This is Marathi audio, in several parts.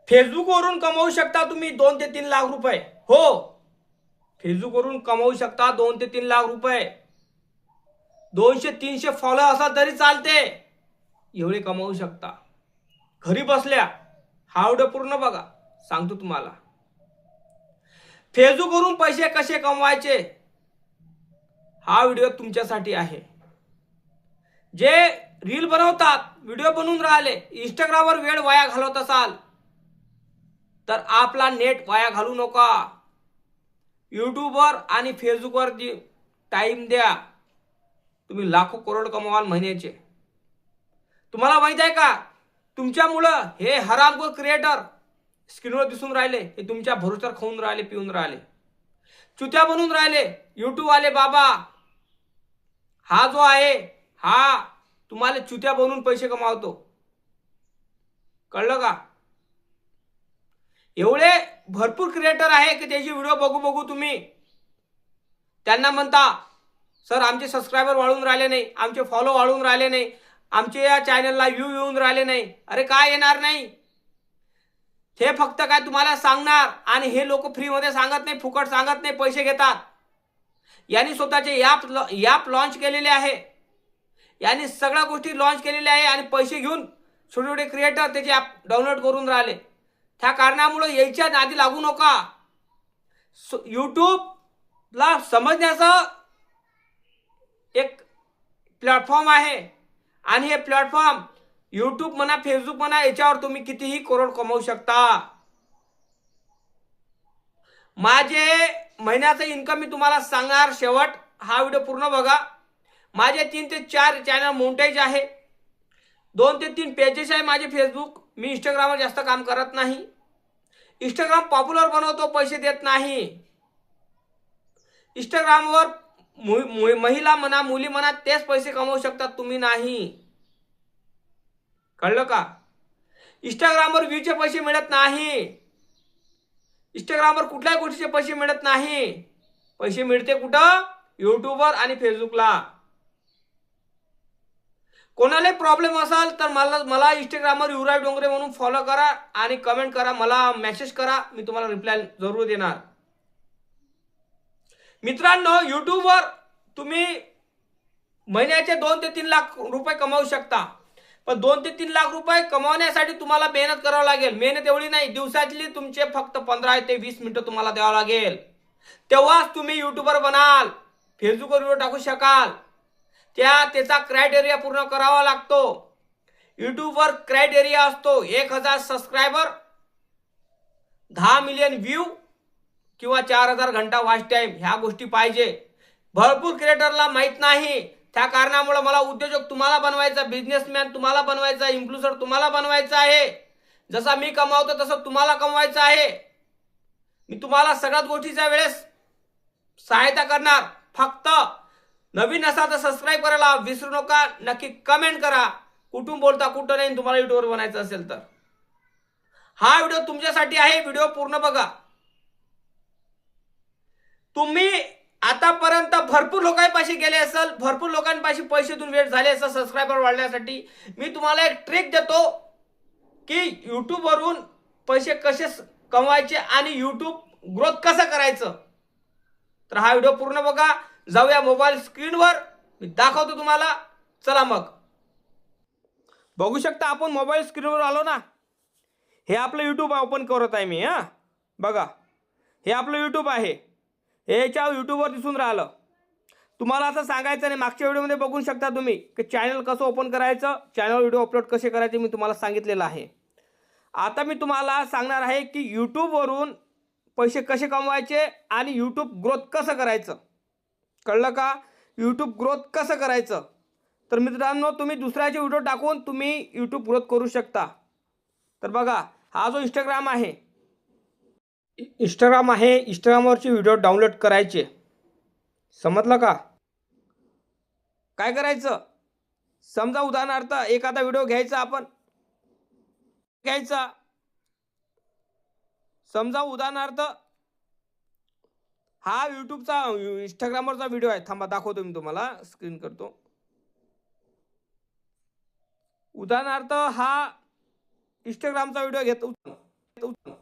फेसबुकवरून कमवू शकता तुम्ही 2 ते 3 लाख रुपये. हो, फेसबुकवरून कमवू शकता 2 ते 3 लाख रुपये. 200-300 फॉलो असा तरी चालते, एवढे कमवू शकता घरी बसल्या. हा व्हिडिओ पूर्ण बघा, सांगतो तुम्हाला फेसबुकवरून पैसे कसे कमवायचे. हा व्हिडिओ तुमच्यासाठी आहे. जे रील बनवतात, व्हिडिओ बनवून राहिले, इंस्टाग्रामवर वेळ वाया घालवत असाल तर आपला नेट वाया घालू नका. यूट्यूबवर आणि फेसबुकवर टाइम द्या. तुम्ही लाखो करोड कमवाल महिन्याचे. तुम्हाला माहित आहे का, तुमच्यामुळं हे हरामखोर क्रिएटर स्क्रीनवर दिसून राहिले, हे तुमच्या भरोश्यावर खाऊन राहिले, पिऊन राहिले, चुत्या बनून राहिले. यूट्यूब वाले बाबा हा जो आहे, हा तुम्हाला चुत्या बनवून पैसे कमावतो. कळलं का? एवढे भरपूर क्रिएटर आहे की त्याची व्हिडिओ बघू बघू तुम्ही त्यांना म्हणता, सर आमचे सबस्क्रायबर वाढून राहिले नाही, आमचे फॉलो वाढून राहिले नाही, आमचे या चॅनलला व्ह्यू येऊन राहिले नाही. अरे काय येणार नाही? हे फक्त काय तुम्हाला सांगणार, आणि हे लोक फ्रीमध्ये सांगत नाही, फुकट सांगत नाही, पैसे घेतात. यांनी स्वतःचे ॲप लॉन्च केलेले आहे, यांनी सगळ्या गोष्टी लॉन्च केलेल्या आहे, आणि पैसे घेऊन छोटे छोटे क्रिएटर त्याचे ॲप डाउनलोड करून राहिले. त्या कारणामुळे यायच्या नादी लागू नका. यूट्यूबला समजण्याचा एक प्लॅटफॉर्म आहे, आणि हे प्लॅटफॉर्म यूट्यूब म्हणा, फेसबुक म्हणा, याच्यावर तुम्ही कितीही करोड कमवू शकता. माझे महिन्याचं इन्कम मी तुम्हाला सांगणार. शेवट हा व्हिडिओ पूर्ण बघा. माझे 3 ते 4 चॅनल मोनेटाइज आहे, 2 ते 3 पेजेस आहे माझे फेसबुक. मी इंस्टाग्रामवर जास्त काम करत नाही. इंस्टाग्राम पॉप्युलर बनवतो, पैसे देत नाही. इंस्टाग्रामवर महिला म्हणा, मुली म्हणा, तेच पैसे कमवू शकतात, तुम्ही नाही. कळलं का? इंस्टाग्रामवर व्ह्यूचे पैसे मिळत नाही. इंस्टाग्रामवर कुठल्याही गोष्टीचे पैसे मिळत नाही. पैसे मिळते कुठं? यूट्यूबवर आणि फेसबुकला. कोणाला प्रॉब्लेम असेल तर मला इंस्टाग्रामवर युवराज डोंगरे म्हणून फॉलो करा आणि कमेंट करा, मला मेसेज करा, मी तुम्हाला रिप्लाय जरूर देणार. मित्रांनो, यूट्यूबवर तुम्ही महिन्याचे 2 ते 3 लाख रुपये कमावू शकता. पण 2 ते 3 लाख रुपये कमावण्यासाठी तुम्हाला मेहनत करावी लागेल. मेहनत एवढी नाही, दिवसातली तुमचे फक्त 15 ते 20 मिनिटं तुम्हाला द्यावं लागेल. तेव्हाच तुम्ही यूट्यूबर बनाल, फेसबुकवर व्हिडिओ टाकू शकाल. त्याचा क्रायटेरिया पूर्ण करावा लागतो. यूट्यूबवर क्रायटेरिया असतो 1000 सबस्क्रायबर, 10 मिलियन व्ह्यू किंवा 4000 घंटा वॉच टाइम. ह्या गोष्टी पाहिजे. भरपूर क्रिएटरला माहित नाही. त्या कारणामुळे मला उद्योजक तुम्हाला बनवायचा, बिझनेसमॅन तुम्हाला बनवायचा, इन्फ्लुएन्सर तुम्हाला बनवायचा आहे. जसा मी कमावतो तसं तुम्हाला कमवायचं आहे. मी तुम्हाला सगळ्याच गोष्टीच्या वेळेस सहायता करणार. फक्त नवीन असाल तर सबस्क्राईब करायला विसरू नका. नक्की कमेंट करा कुठून बोलता, कुठं नाही, तुम्हाला युट्यूबवर बनायचं असेल तर. हा व्हिडिओ तुमच्यासाठी आहे, व्हिडिओ पूर्ण बघा. तुम्ही आतापर्यंत भरपूर लोकांपाशी गेले असेल, भरपूर लोकांपाशी पैसे देऊन वेट झाले असेल सबस्क्रायबर वाढण्यासाठी. मी तुम्हाला एक ट्रिक देतो की यूट्यूबवरून पैसे कसे कमवायचे आणि यूट्यूब ग्रोथ कसं करायचं. तर हा व्हिडिओ पूर्ण बघा. जाऊया मोबाईल स्क्रीनवर, मी दाखवतो तुम्हाला. चला मग. बघू शकता आपण मोबाईल स्क्रीनवर आलो ना. हे आपलं यूट्यूब ओपन करत आहे मी. बघा, हे आपलं यूट्यूब आहे. हे याच्यावर यूट्यूबवर दिसून राहिलं. तुम्हाला असं सांगायचं नाही, मागच्या व्हिडिओमध्ये बघू शकता तुम्ही की चॅनल कसं ओपन करायचं, चॅनल व्हिडिओ अपलोड कसे करायचे मी तुम्हाला सांगितलेलं आहे. आता मी तुम्हाला सांगणार आहे की यूट्यूबवरून पैसे कसे कमवायचे आणि यूट्यूब ग्रोथ कसं करायचं. कळलं का? यूट्यूब ग्रोथ कसं करायचं. तर मित्रांनो, तुम्ही दुसऱ्याचे व्हिडिओ टाकून तुम्ही यूट्यूब ग्रोथ करू शकता. तर बघा, हा जो इंस्टाग्राम आहे, इंस्टाग्रामवरचे व्हिडिओ डाउनलोड करायचे. समजलं का? काय करायचं? समजा उदाहरणार्थ एखादा व्हिडिओ घ्यायचा, आपण समजा उदाहरणार्थ हा यूट्यूबचा इंस्टाग्रामवरचा व्हिडिओ आहे. थांबा, दाखवतो मी तुम्हाला, स्क्रीन करतो. उदाहरणार्थ हा इंस्टाग्रामचा व्हिडिओ घेतो.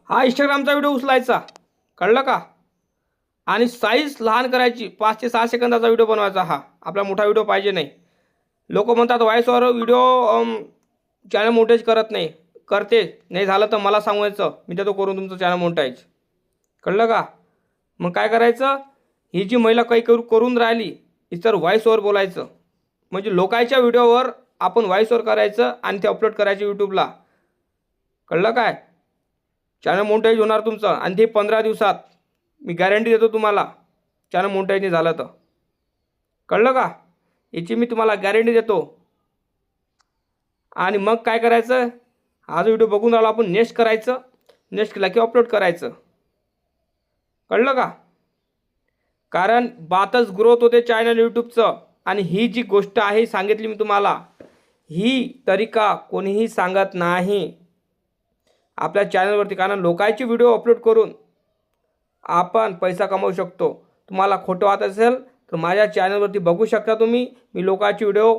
हा इंस्टाग्रामचा व्हिडिओ उचलायचा, कळलं का? आणि साईज लहान करायची, 5 ते 6 सेकंदाचा व्हिडिओ बनवायचा. हा आपला मोठा व्हिडिओ पाहिजे नाही. लोक म्हणतात व्हॉइस ओव्हर व्हिडिओ चॅनल मोनेटाईज करत नाही. करते, नाही झालं तर मला सांगायचं, मी देतो करून तुमचं चॅनल मोनेटाईज. कळलं का? मग काय करायचं, ही जी महिला काही करून राहिली इतर व्हॉइस ओव्हर बोलायचं, म्हणजे लोकांच्या व्हिडिओवर आपण व्हॉइस ओव्हर करायचं आणि ते अपलोड करायचे यूट्यूबला. कळलं काय? चॅनल मोनेटाईज होणार तुमचं, आणि ते 15 दिवसात. मी गॅरंटी देतो तुम्हाला, चॅनल मोनेटाईज नाही झालं तर. कळलं का? याची मी तुम्हाला गॅरंटी देतो. आणि मग काय करायचं, हा जो व्हिडिओ बघून राहिलो आपण नेक्स्ट करायचं, नेक्स्ट केला की अपलोड करायचं. कळलं का? कारण बातच ग्रोथ होते चॅनल यूट्यूबचं. आणि ही जी गोष्ट आहे सांगितली मी तुम्हाला, ही तरीका कोणीही सांगत नाही आपल्या चॅनलवरती. कारण लोकांचे व्हिडिओ अपलोड करून आपण पैसा कमवू शकतो. तुम्हाला खोटं वाटत असेल तर माझ्या चॅनलवरती बघू शकता तुम्ही. मी लोकांचे व्हिडिओ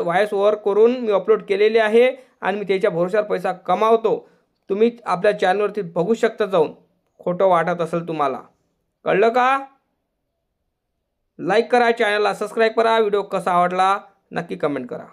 व्हॉइस ओव्हर करून मी अपलोड केलेले आहे आणि मी त्याच्या भरोश्यावर पैसा कमावतो. तुम्ही आपल्या चॅनलवरती बघू शकता जाऊन, खोटं वाटत असेल तुम्हाला. कळलं का? लाईक करा, चॅनलला सबस्क्राईब करा. व्हिडिओ कसा आवडला नक्की कमेंट करा.